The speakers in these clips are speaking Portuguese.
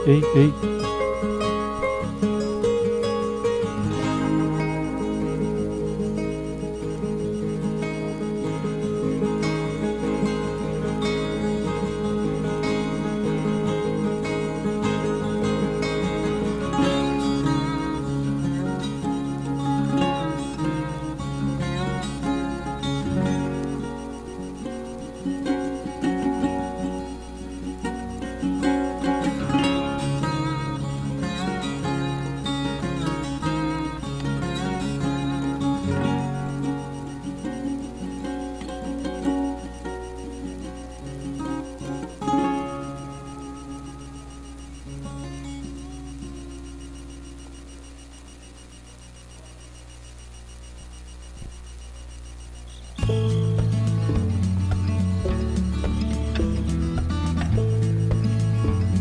ei, ei.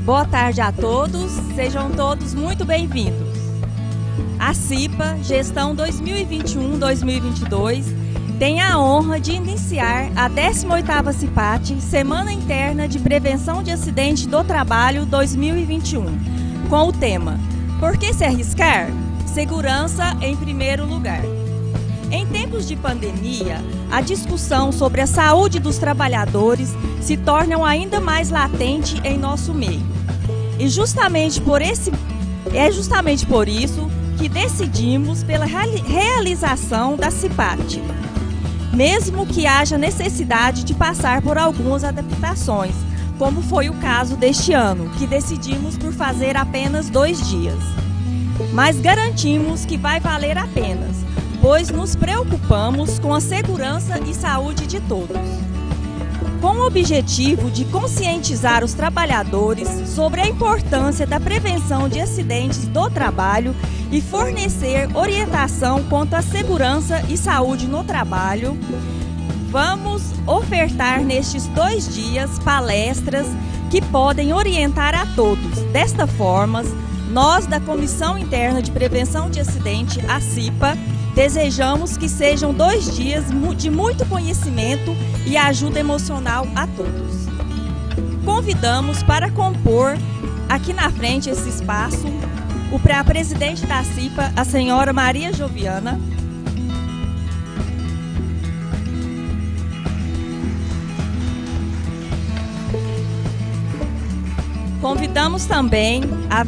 Boa tarde a todos, sejam todos muito bem-vindos. A CIPA, Gestão 2021-2022, tem a honra de iniciar a 18ª CIPAT, Semana Interna de Prevenção de Acidente do Trabalho 2021, com o tema Por que se arriscar? Segurança em primeiro lugar. Em tempos de pandemia, a discussão sobre a saúde dos trabalhadores se torna ainda mais latente em nosso meio. E justamente por isso que decidimos pela realização da CIPAT, mesmo que haja necessidade de passar por algumas adaptações, como foi o caso deste ano, que decidimos por fazer apenas 2 dias. Mas garantimos que vai valer a pena, pois nos preocupamos com a segurança e saúde de todos. Com o objetivo de conscientizar os trabalhadores sobre a importância da prevenção de acidentes do trabalho e fornecer orientação quanto à segurança e saúde no trabalho, vamos ofertar nestes 2 dias palestras que podem orientar a todos. Desta forma, nós da Comissão Interna de Prevenção de Acidente, a CIPA, desejamos que sejam 2 dias de muito conhecimento e ajuda emocional a todos. Convidamos para compor aqui na frente esse espaço a presidente da CIPA, a senhora Maria Joviana. Convidamos também a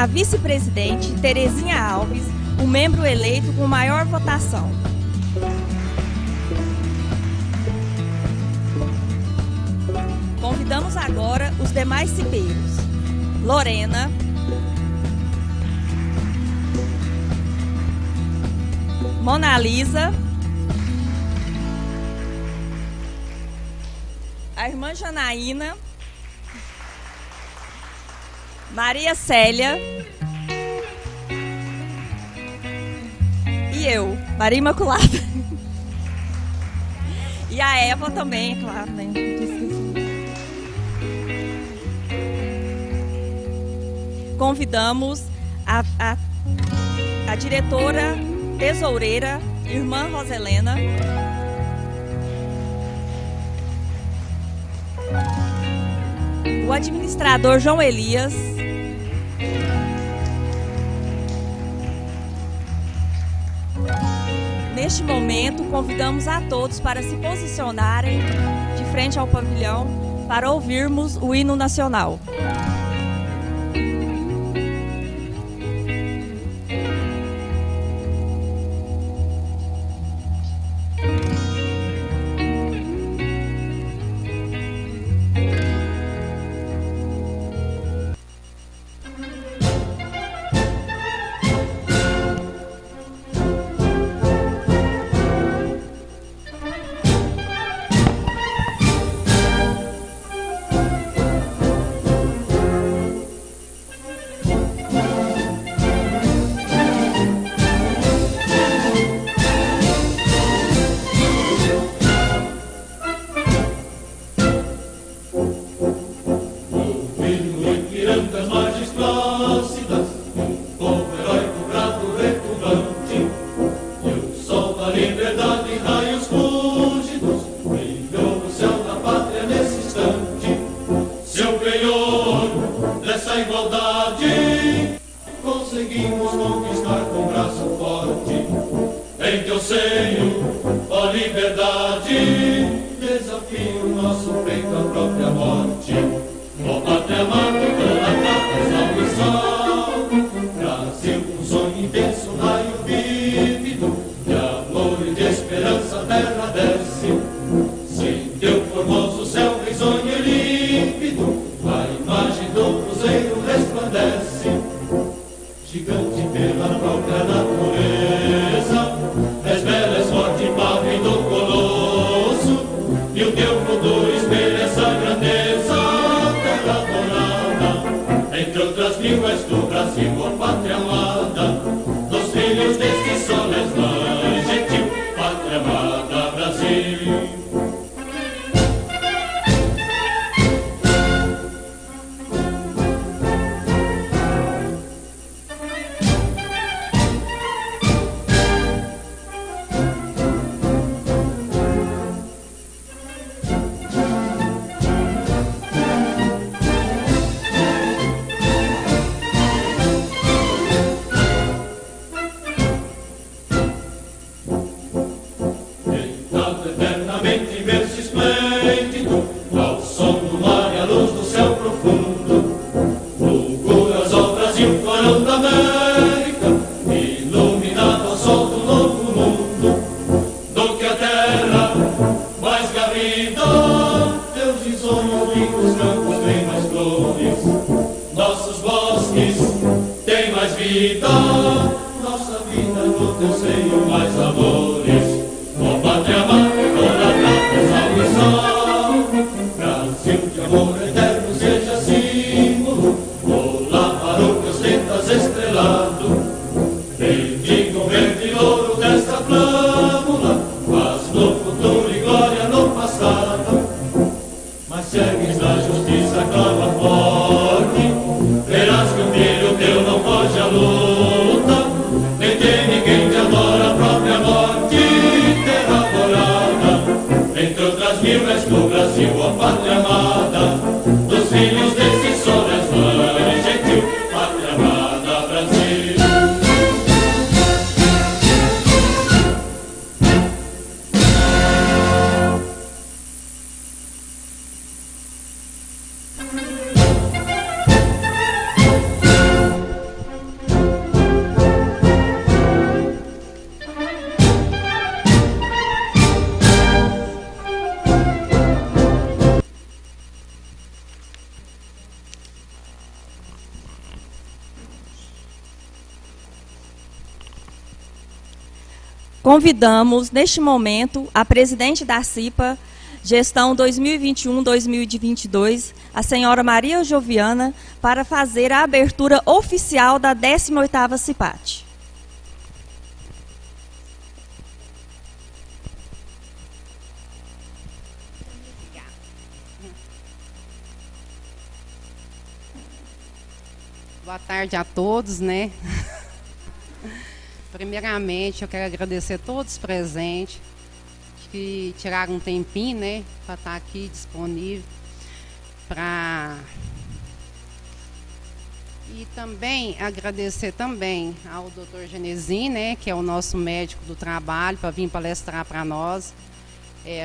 vice-presidente Terezinha Alves, o membro eleito com maior votação. Convidamos agora os demais cipeiros. Lorena, Mona Lisa, a irmã Janaína, Maria Célia e eu, Maria Imaculada. E a Eva também, é claro, né? Convidamos a diretora tesoureira, irmã Roselena, o administrador João Elias, neste momento, convidamos a todos para se posicionarem de frente ao pavilhão para ouvirmos o hino nacional. fim o nosso peito, a própria morte. Ó pátria amada, idolatrada, salve o sol. Brasil, um sonho intenso, um raio vívido, de amor e de esperança a terra desce. Sim, teu formoso céu risonho e límpido, a imagem do cruzeiro resplandece. Gigante pela própria natureza, és bela, és forte, impagável do colosso, e o teu futuro espelha essa grandeza, terra dourada. Entre outras mil és do Brasil, ó pátria amada, dos filhos deste sol és mãe gentil, pátria amada, Brasil. Convidamos, neste momento, a presidente da CIPA, gestão 2021-2022, a senhora Maria Joviana, para fazer a abertura oficial da 18ª CIPAT. Boa tarde a todos, né? Primeiramente, eu quero agradecer a todos presentes que tiraram um tempinho, né, para estar aqui disponível para... E também agradecer também ao Dr. Genesim, né, que é o nosso médico do trabalho, para vir palestrar para nós.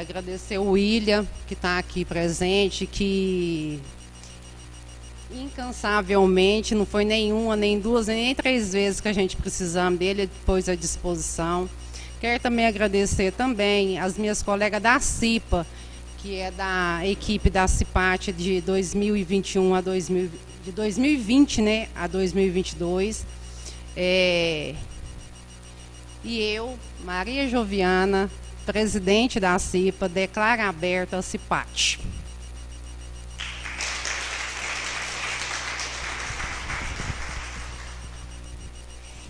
Agradecer o William, que está aqui presente, que incansavelmente, não foi nenhuma, nem duas, nem três vezes que a gente precisamos dele, depois à disposição. Quero também agradecer também as minhas colegas da CIPA, que é da equipe da CIPAT de 2021 a 2020, né, a 2022. E eu, Maria Joviana, presidente da CIPA, declaro aberta a CIPAT.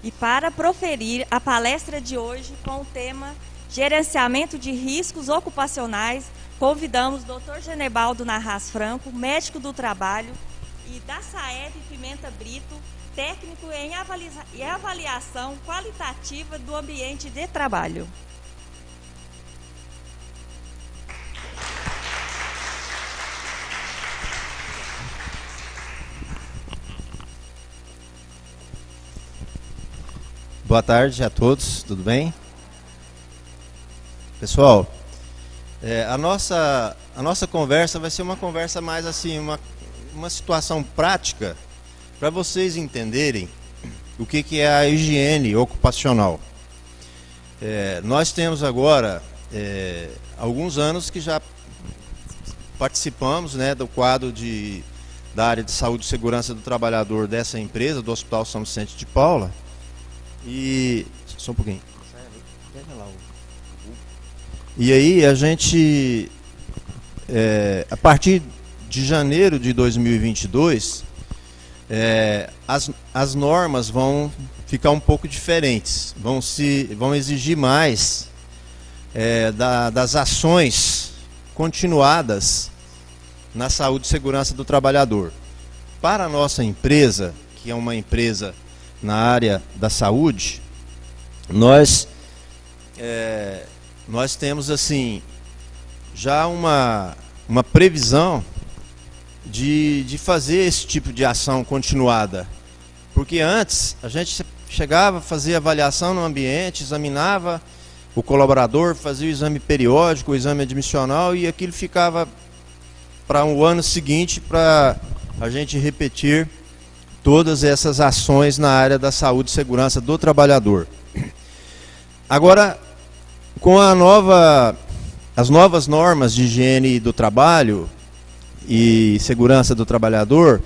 E para proferir a palestra de hoje com o tema Gerenciamento de Riscos Ocupacionais, convidamos o Dr. Genebaldo Narras Franco, médico do trabalho, e da Saeb Pimenta Brito, técnico em avaliação qualitativa do ambiente de trabalho. Boa tarde a todos, tudo bem? Pessoal, A nossa conversa vai ser uma conversa mais assim, uma situação prática para vocês entenderem o que é a higiene ocupacional. Nós temos agora alguns anos que já participamos, né, do quadro da área de saúde e segurança do trabalhador dessa empresa, do Hospital São Vicente de Paula. E só um pouquinho. E aí a gente, a partir de janeiro de 2022, as normas vão ficar um pouco diferentes, vão exigir mais das ações continuadas na saúde e segurança do trabalhador. Para a nossa empresa, que é uma empresa na área da saúde, nós temos assim já uma previsão de fazer esse tipo de ação continuada. Porque antes a gente chegava, fazia avaliação no ambiente, examinava o colaborador, fazia o exame periódico, o exame admissional, e aquilo ficava para o ano seguinte para a gente repetir todas essas ações na área da saúde e segurança do trabalhador. Agora, com as novas normas de higiene do trabalho e segurança do trabalhador,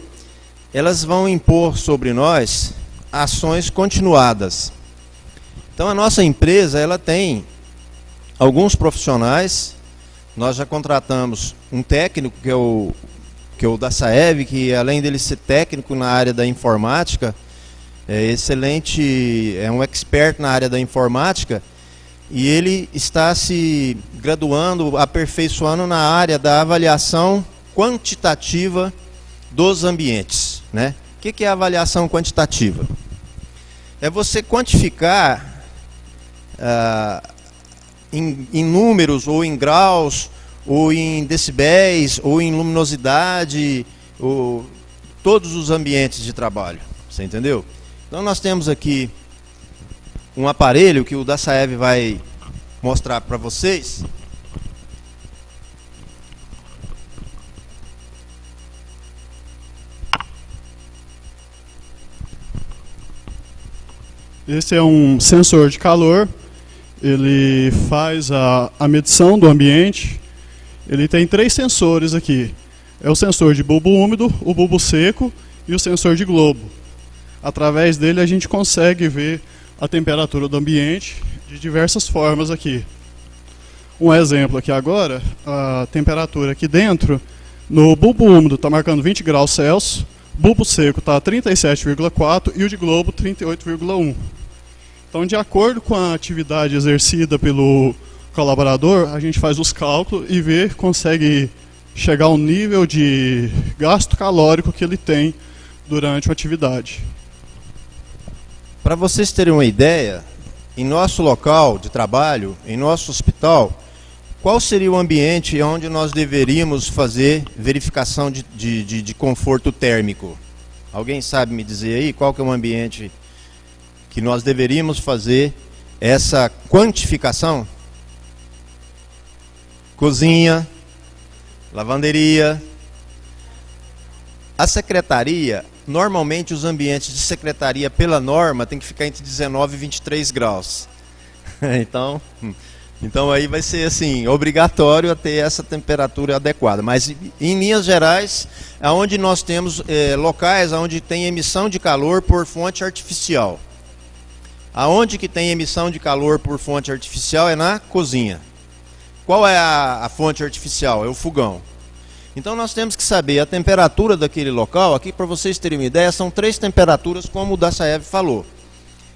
elas vão impor sobre nós ações continuadas. Então a nossa empresa, ela tem alguns profissionais. Nós já contratamos um técnico que é o da SAEV, que além dele ser técnico na área da informática, é excelente, é um expert na área da informática, e ele está se graduando, aperfeiçoando na área da avaliação quantitativa dos ambientes, né? O que é a avaliação quantitativa? É você quantificar em números, ou em graus, ou em decibéis, ou em luminosidade, todos os ambientes de trabalho. Você entendeu? Então nós temos aqui um aparelho que o da SAEV vai mostrar para vocês. Esse é um sensor de calor. Ele faz a medição do ambiente. Ele tem 3 sensores aqui. É o sensor de bulbo úmido, o bulbo seco e o sensor de globo. Através dele a gente consegue ver a temperatura do ambiente de diversas formas aqui. Um exemplo aqui agora, a temperatura aqui dentro, no bulbo úmido está marcando 20 graus Celsius, bulbo seco está 37,4 e o de globo 38,1. Então, de acordo com a atividade exercida pelo colaborador, a gente faz os cálculos e consegue chegar ao nível de gasto calórico que ele tem durante a atividade. Para vocês terem uma ideia, em nosso local de trabalho, em nosso hospital, qual seria o ambiente onde nós deveríamos fazer verificação de conforto térmico? Alguém sabe me dizer aí qual que é o ambiente que nós deveríamos fazer essa quantificação? Cozinha, lavanderia. A secretaria, normalmente os ambientes de secretaria pela norma tem que ficar entre 19 e 23 graus. Então aí vai ser assim, obrigatório a ter essa temperatura adequada. Mas em linhas gerais, aonde nós temos locais onde tem emissão de calor por fonte artificial. Aonde que tem emissão de calor por fonte artificial é na cozinha. Qual é a fonte artificial? É o fogão. Então nós temos que saber a temperatura daquele local. Aqui, para vocês terem uma ideia, são 3 temperaturas, como o da SAEV falou.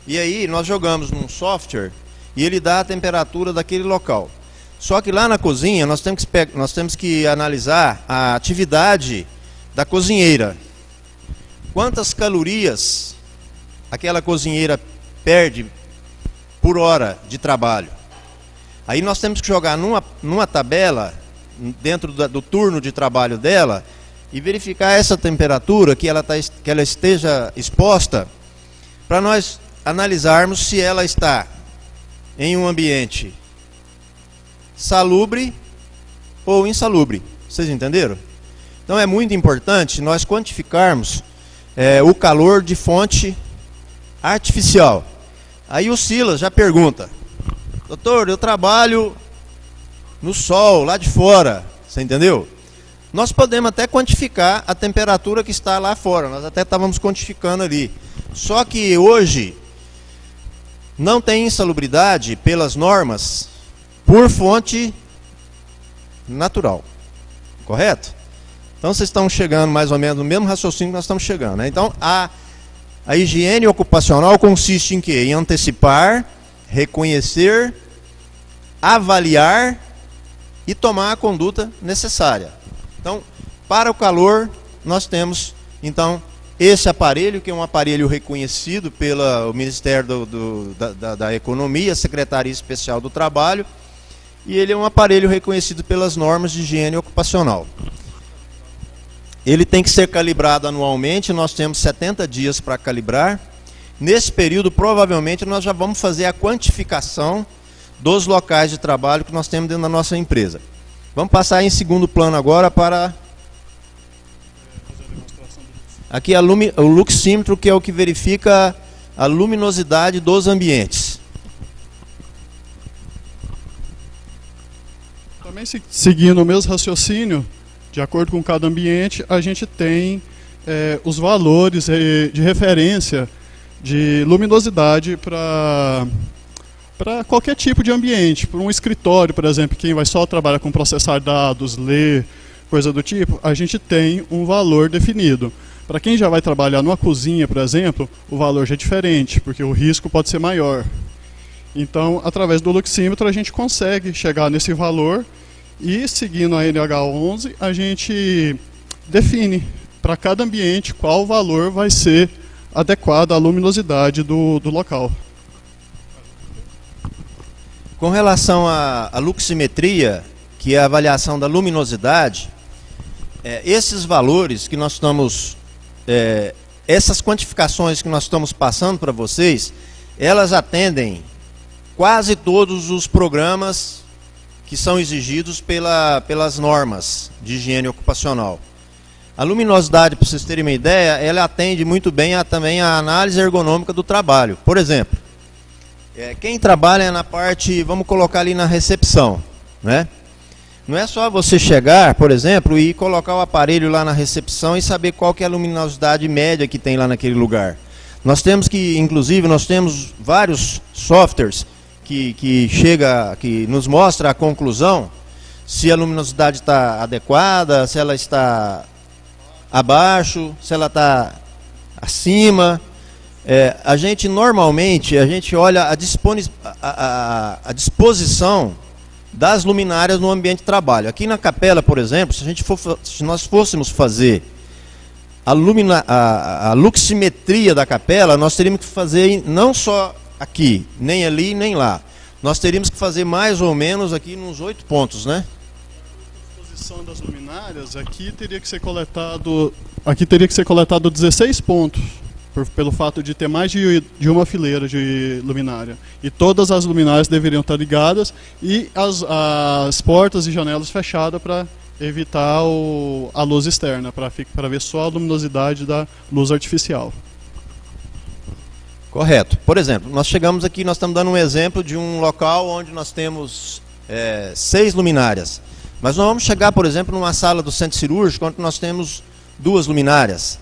E aí nós jogamos num software e ele dá a temperatura daquele local. Só que lá na cozinha nós temos que analisar a atividade da cozinheira. Quantas calorias aquela cozinheira perde por hora de trabalho. Aí nós temos que jogar numa tabela dentro do turno de trabalho dela e verificar essa temperatura que ela esteja exposta, para nós analisarmos se ela está em um ambiente salubre ou insalubre. Vocês entenderam? Então é muito importante nós quantificarmos o calor de fonte artificial. Aí o Silas já pergunta: doutor, eu trabalho no sol, lá de fora, você entendeu? Nós podemos até quantificar a temperatura que está lá fora, nós até estávamos quantificando ali. Só que hoje não tem insalubridade pelas normas por fonte natural, correto? Então vocês estão chegando mais ou menos no mesmo raciocínio que nós estamos chegando, né? Então a higiene ocupacional consiste em quê? Em antecipar, reconhecer, avaliar e tomar a conduta necessária. Então, para o calor, nós temos, então, esse aparelho, que é um aparelho reconhecido pelo Ministério da Economia, Secretaria Especial do Trabalho, e ele é um aparelho reconhecido pelas normas de higiene ocupacional. Ele tem que ser calibrado anualmente, nós temos 70 dias para calibrar. Nesse período, provavelmente, nós já vamos fazer a quantificação dos locais de trabalho que nós temos dentro da nossa empresa. Vamos passar em segundo plano agora para aqui o luxímetro, que é o que verifica a luminosidade dos ambientes. Também seguindo o mesmo raciocínio, de acordo com cada ambiente, a gente tem os valores de referência de luminosidade para qualquer tipo de ambiente. Para um escritório, por exemplo, quem vai só trabalhar com processar dados, ler, coisa do tipo, a gente tem um valor definido. Para quem já vai trabalhar numa cozinha, por exemplo, o valor já é diferente, porque o risco pode ser maior. Então, através do luxímetro, a gente consegue chegar nesse valor e, seguindo a NH11, a gente define para cada ambiente qual valor vai ser adequado à luminosidade do local. Com relação à luximetria, que é a avaliação da luminosidade, esses valores que nós estamos, essas quantificações que nós estamos passando para vocês, elas atendem quase todos os programas que são exigidos pelas normas de higiene ocupacional. A luminosidade, para vocês terem uma ideia, ela atende muito bem também a análise ergonômica do trabalho. Por exemplo, quem trabalha na parte, vamos colocar ali na recepção, né? Não é só você chegar, por exemplo, e colocar o aparelho lá na recepção e saber qual que é a luminosidade média que tem lá naquele lugar. Nós temos que, inclusive, nós temos vários softwares que nos mostra a conclusão se a luminosidade está adequada, se ela está abaixo, se ela está acima. A gente normalmente olha a disposição das luminárias no ambiente de trabalho. Aqui na capela, por exemplo, se nós fôssemos fazer a luximetria da capela, nós teríamos que fazer não só aqui, nem ali, nem lá. Nós teríamos que fazer mais ou menos aqui nos 8 pontos, né? A disposição das luminárias, aqui teria que ser coletado 16 pontos, pelo fato de ter mais de uma fileira de luminária. E todas as luminárias deveriam estar ligadas e as portas e janelas fechadas para evitar a luz externa, para ver só a luminosidade da luz artificial. Correto. Por exemplo, nós chegamos aqui, nós estamos dando um exemplo de um local onde nós temos 6 luminárias. Mas nós vamos chegar, por exemplo, numa sala do centro cirúrgico, onde nós temos 2 luminárias.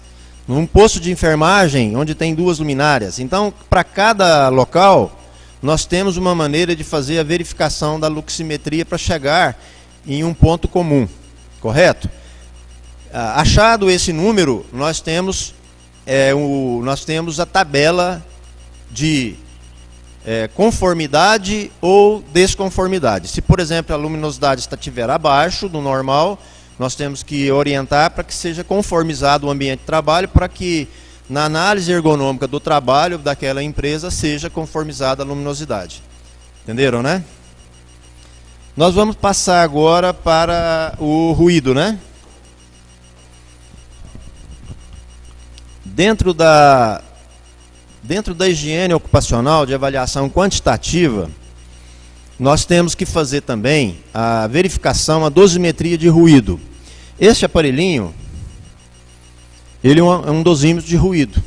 Num posto de enfermagem, onde tem 2 luminárias. Então, para cada local, nós temos uma maneira de fazer a verificação da luximetria para chegar em um ponto comum. Correto? Achado esse número, nós temos a tabela de conformidade ou desconformidade. Se, por exemplo, a luminosidade estiver abaixo do normal, nós temos que orientar para que seja conformizado o ambiente de trabalho, para que na análise ergonômica do trabalho daquela empresa seja conformizada a luminosidade. Entenderam, né? Nós vamos passar agora para o ruído, né? Dentro da higiene ocupacional de avaliação quantitativa, nós temos que fazer também a verificação, a dosimetria de ruído. Este aparelhinho, ele é um dosímetro de ruído,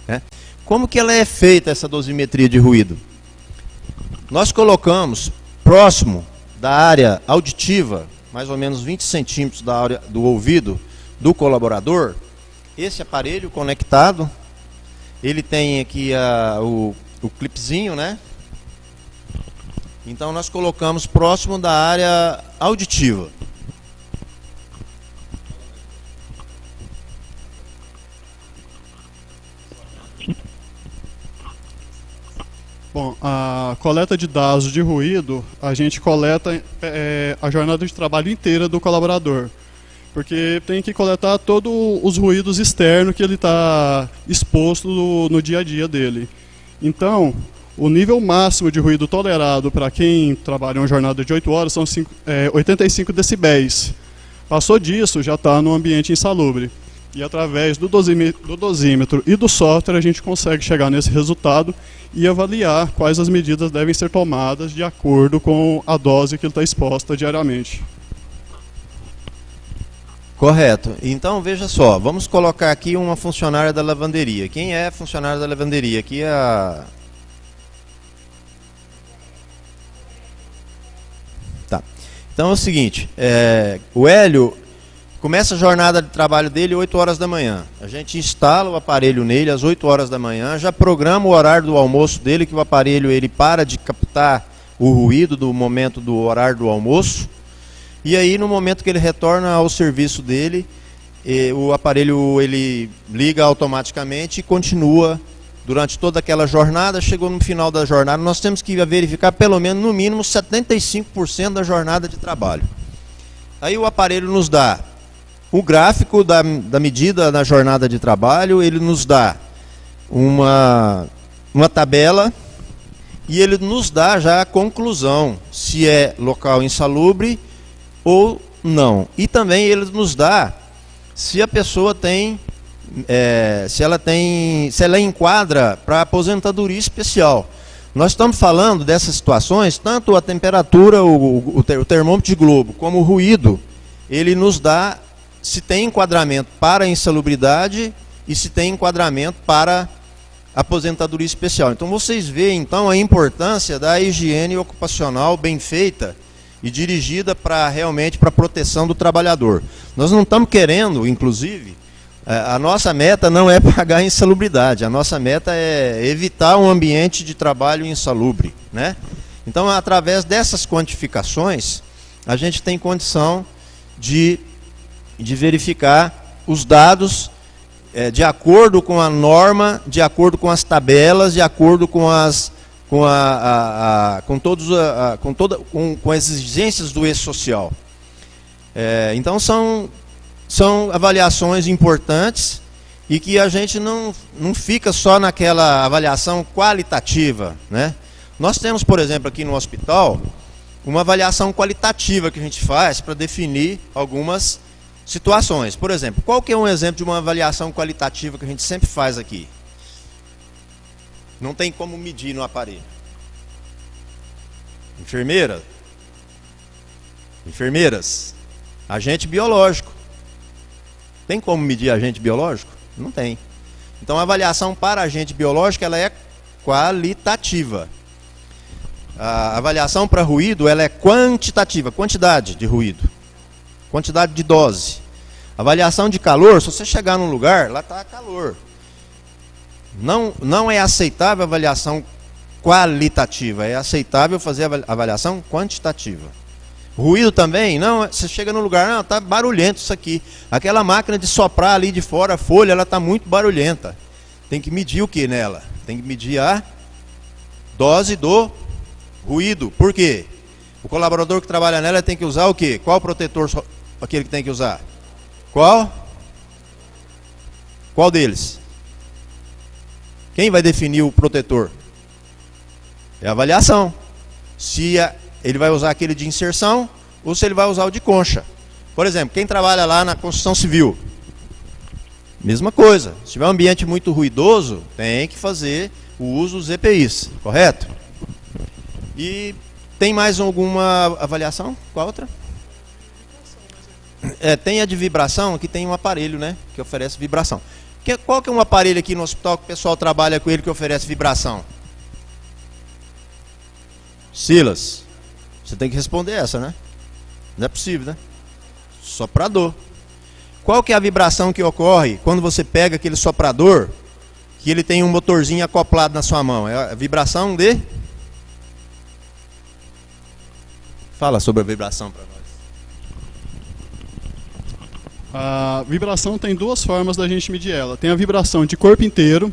né? Como que ela é feita, essa dosimetria de ruído? Nós colocamos próximo da área auditiva, mais ou menos 20 centímetros da área do ouvido do colaborador, esse aparelho conectado. Ele tem aqui o clipezinho, né? Então nós colocamos próximo da área auditiva. Bom, a coleta de dados de ruído, a gente coleta a jornada de trabalho inteira do colaborador. Porque tem que coletar todos os ruídos externos que ele está exposto no dia a dia dele. Então, o nível máximo de ruído tolerado para quem trabalha uma jornada de 8 horas são 85 decibéis. Passou disso, já está no ambiente insalubre. E através do dosímetro e do software a gente consegue chegar nesse resultado e avaliar quais as medidas devem ser tomadas de acordo com a dose que ele está exposta diariamente. Correto. Então, veja só, vamos colocar aqui uma funcionária da lavanderia. Quem é a funcionária da lavanderia? Aqui é a... Tá. Então é o seguinte, o Hélio começa a jornada de trabalho dele às 8 horas da manhã. A gente instala o aparelho nele às 8 horas da manhã, já programa o horário do almoço dele, que o aparelho ele para de captar o ruído do momento do horário do almoço. E aí, no momento que ele retorna ao serviço dele, o aparelho ele liga automaticamente e continua durante toda aquela jornada. Chegou no final da jornada, nós temos que verificar pelo menos, no mínimo, 75% da jornada de trabalho. Aí o aparelho nos dá o gráfico da medida da jornada de trabalho, ele nos dá uma tabela e ele nos dá já a conclusão, se é local insalubre ou não. E também ele nos dá se a pessoa tem, se ela enquadra para aposentadoria especial. Nós estamos falando dessas situações, tanto a temperatura, o termômetro de globo, como o ruído, ele nos dá se tem enquadramento para a insalubridade e se tem enquadramento para aposentadoria especial. Então vocês veem então a importância da higiene ocupacional bem feita e dirigida realmente para a proteção do trabalhador. Nós não estamos querendo, inclusive, a nossa meta não é pagar a insalubridade, a nossa meta é evitar um ambiente de trabalho insalubre, né? Então, através dessas quantificações, a gente tem condição de verificar os dados de acordo com a norma, de acordo com as tabelas, de acordo com as com as exigências do E-Social. Então são avaliações importantes e que a gente não fica só naquela avaliação qualitativa, né? Nós temos, por exemplo, aqui no hospital, uma avaliação qualitativa que a gente faz para definir algumas situações. Por exemplo, qual que é um exemplo de uma avaliação qualitativa que a gente sempre faz aqui? Não tem como medir no aparelho. Enfermeiras, agente biológico. Tem como medir agente biológico? Não tem. Então a avaliação para agente biológico ela é qualitativa. A avaliação para ruído ela é quantitativa, quantidade de ruído, quantidade de dose. Avaliação de calor, se você chegar num lugar, lá está calor. Não é aceitável a avaliação qualitativa, é aceitável fazer a avaliação quantitativa. Ruído também, não, você chega no lugar, não, está barulhento isso aqui. Aquela máquina de soprar ali de fora a folha, ela está muito barulhenta. Tem que medir o que nela? Tem que medir a dose do ruído. Por quê? O colaborador que trabalha nela tem que usar o quê? Qual protetor aquele que tem que usar? Qual? Qual deles? Quem vai definir o protetor? É a avaliação. Se ele vai usar aquele de inserção ou se ele vai usar o de concha. Por exemplo, quem trabalha lá na construção civil, mesma coisa. Se tiver um ambiente muito ruidoso, tem que fazer o uso dos EPIs, correto? E Tem mais alguma avaliação? Qual outra? Tem a de vibração, que tem um aparelho, né, que oferece vibração. Qual que é um aparelho aqui no hospital que o pessoal trabalha com ele que oferece vibração? Silas, você tem que responder essa, né? Não é possível, né? Soprador. Qual que é a vibração que ocorre quando você pega aquele soprador, que ele tem um motorzinho acoplado na sua mão? É a vibração de... Fala sobre a vibração para nós. A vibração tem duas formas da gente medir ela. Tem a vibração de corpo inteiro,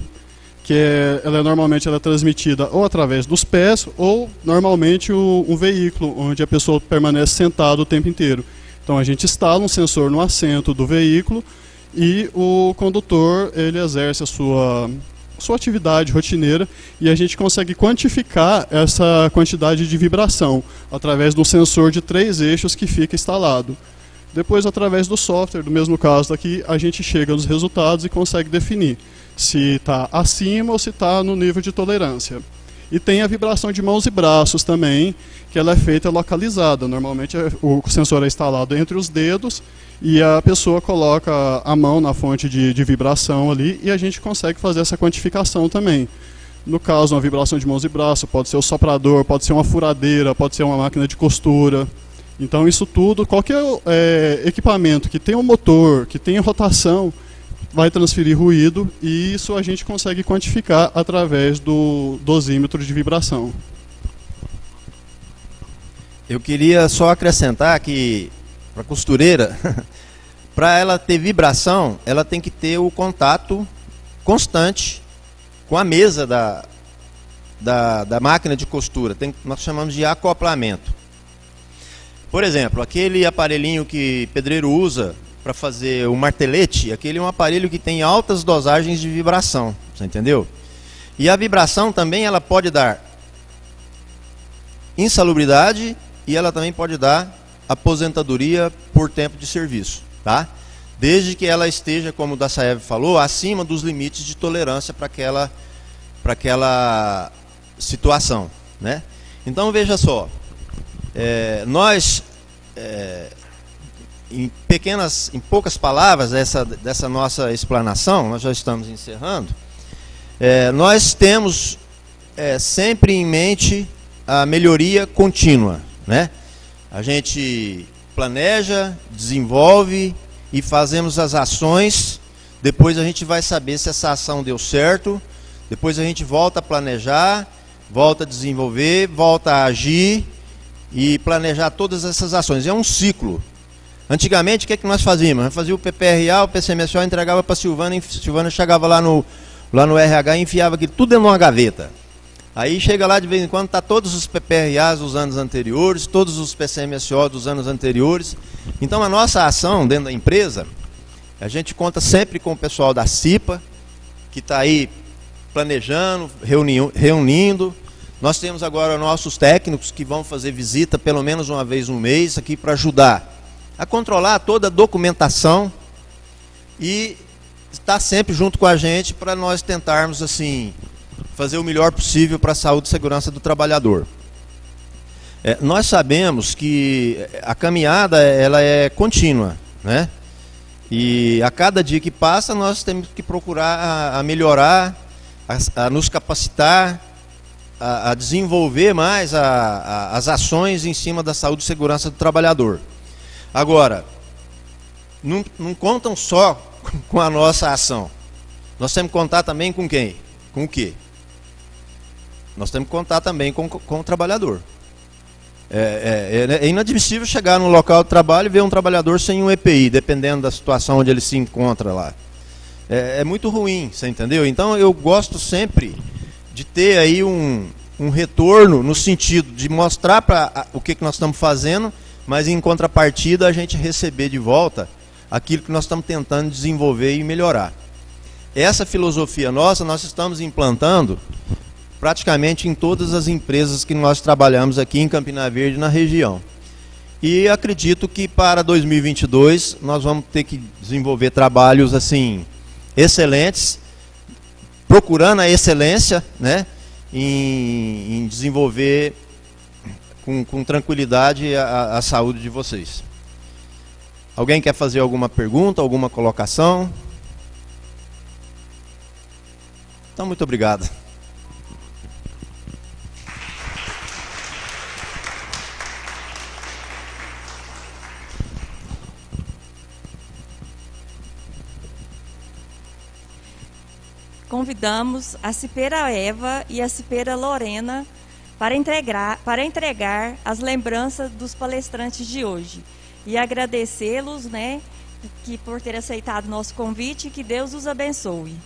que normalmente ela é transmitida ou através dos pés, ou normalmente um veículo, onde a pessoa permanece sentada o tempo inteiro. Então a gente instala um sensor no assento do veículo e o condutor ele exerce a sua atividade rotineira e a gente consegue quantificar essa quantidade de vibração através de um sensor de 3 eixos que fica instalado. Depois, através do software, do mesmo caso daqui, a gente chega nos resultados e consegue definir se está acima ou se está no nível de tolerância. E tem a vibração de mãos e braços também, que ela é feita localizada. Normalmente o sensor é instalado entre os dedos e a pessoa coloca a mão na fonte de vibração ali e a gente consegue fazer essa quantificação também. No caso, uma vibração de mãos e braços, pode ser o soprador, pode ser uma furadeira, pode ser uma máquina de costura. Então isso tudo, qualquer equipamento que tenha um motor, que tenha rotação, vai transferir ruído e isso a gente consegue quantificar através do dosímetro de vibração. Eu queria só acrescentar que para a costureira, para ela ter vibração, ela tem que ter o contato constante com a mesa da máquina de costura. Nós chamamos de acoplamento. Por exemplo, aquele aparelhinho que pedreiro usa para fazer o martelete, aquele é um aparelho que tem altas dosagens de vibração, você entendeu? E a vibração também ela pode dar insalubridade e ela também pode dar aposentadoria por tempo de serviço, tá? Desde que ela esteja, como o Dassaev falou, acima dos limites de tolerância para aquela situação, né? Então veja só, nós em poucas palavras dessa nossa explanação, nós já estamos encerrando, nós temos sempre em mente a melhoria contínua, né? A gente planeja, desenvolve e fazemos as ações, depois a gente vai saber se essa ação deu certo, depois a gente volta a planejar, volta a desenvolver, volta a agir e planejar todas essas ações. É um ciclo. Antigamente, o que nós fazíamos? Nós fazíamos o PPRA, o PCMSO, entregava para a Silvana, e Silvana chegava lá no RH e enfiava aquilo tudo dentro de uma gaveta. Aí chega lá de vez em quando, está todos os PPRAs dos anos anteriores, todos os PCMSO dos anos anteriores. Então a nossa ação dentro da empresa, a gente conta sempre com o pessoal da CIPA, que está aí planejando, reunindo. Nós temos agora nossos técnicos que vão fazer visita pelo menos uma vez no mês aqui para ajudar a controlar toda a documentação e estar sempre junto com a gente para nós tentarmos assim fazer o melhor possível para a saúde e segurança do trabalhador. Nós sabemos que a caminhada ela é contínua, né? E a cada dia que passa nós temos que procurar a melhorar, a nos capacitar, a desenvolver mais as ações em cima da saúde e segurança do trabalhador. Agora, não contam só com a nossa ação. Nós temos que contar também com quem? Com o quê? Nós temos que contar também com o trabalhador. É inadmissível chegar no local de trabalho e ver um trabalhador sem um EPI, dependendo da situação onde ele se encontra lá. É muito ruim, você entendeu? Então eu gosto sempre de ter aí um retorno no sentido de mostrar para o que nós estamos fazendo, mas em contrapartida a gente receber de volta aquilo que nós estamos tentando desenvolver e melhorar. Essa filosofia nossa nós estamos implantando praticamente em todas as empresas que nós trabalhamos aqui em Campina Verde, na região. E acredito que para 2022 nós vamos ter que desenvolver trabalhos assim excelentes, procurando a excelência, né, em desenvolver com tranquilidade a saúde de vocês. Alguém quer fazer alguma pergunta, alguma colocação? Então, muito obrigado. Convidamos a cipeira Eva e a cipeira Lorena para entregar as lembranças dos palestrantes de hoje e agradecê-los, né, por ter aceitado nosso convite, e que Deus os abençoe.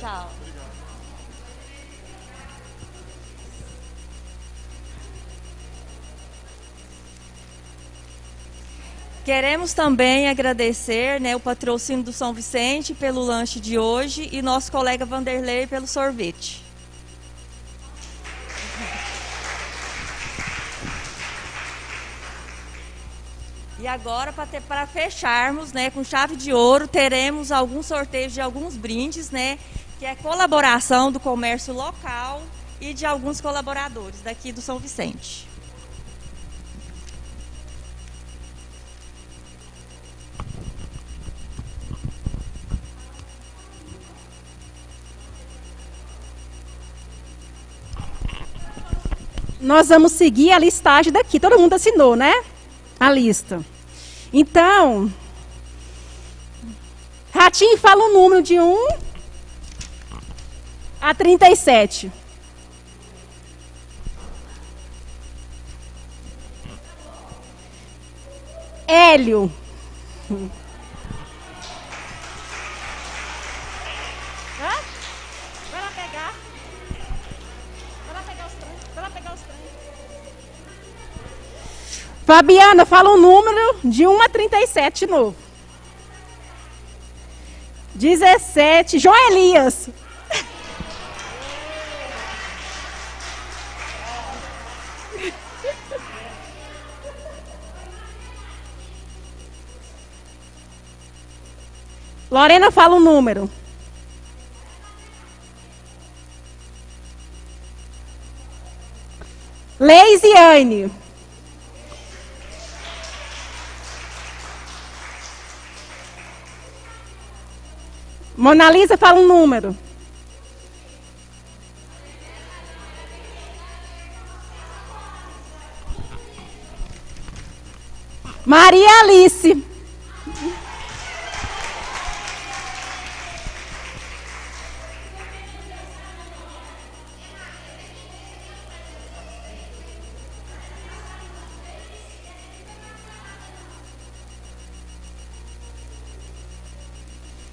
Tchau. Queremos também agradecer, né, o patrocínio do São Vicente pelo lanche de hoje e nosso colega Vanderlei pelo sorvete. E agora, para fecharmos, né, com chave de ouro, teremos alguns sorteios de alguns brindes, né, que é colaboração do comércio local e de alguns colaboradores daqui do São Vicente. Nós vamos seguir a listagem daqui. Todo mundo assinou, né? A lista. Então, Ratinho, fala um número de 1 a 37. Hélio. Hã? Vai lá pegar. Vai lá pegar os trem. Vai lá pegar os trem. Fabiana, fala um número de 1 a 37 de novo. 17. João Elias. Lorena, fala um número. Leisiane. Mona Lisa, fala um número. Maria Alice.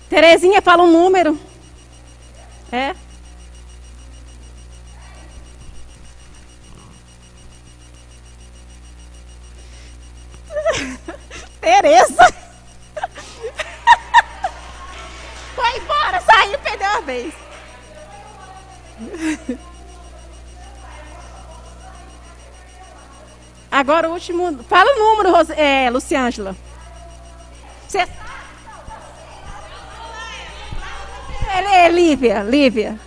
Terezinha, fala um número. É? Tereza. Foi embora, saiu, perdeu a vez. Agora o último. Fala o número, Luciângela. Você... Lívia.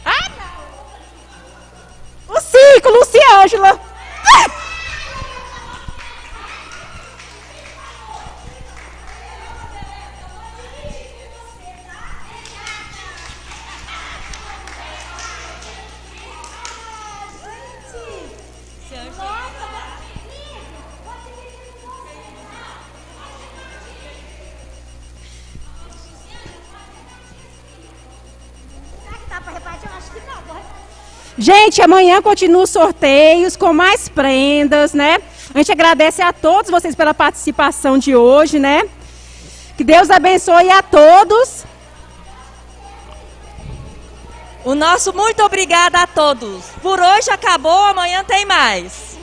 Ah, não! O 5, Luciângela. Gente, amanhã continua os sorteios com mais prendas, né? A gente agradece a todos vocês pela participação de hoje, né? Que Deus abençoe a todos. O nosso muito obrigada a todos. Por hoje acabou, amanhã tem mais.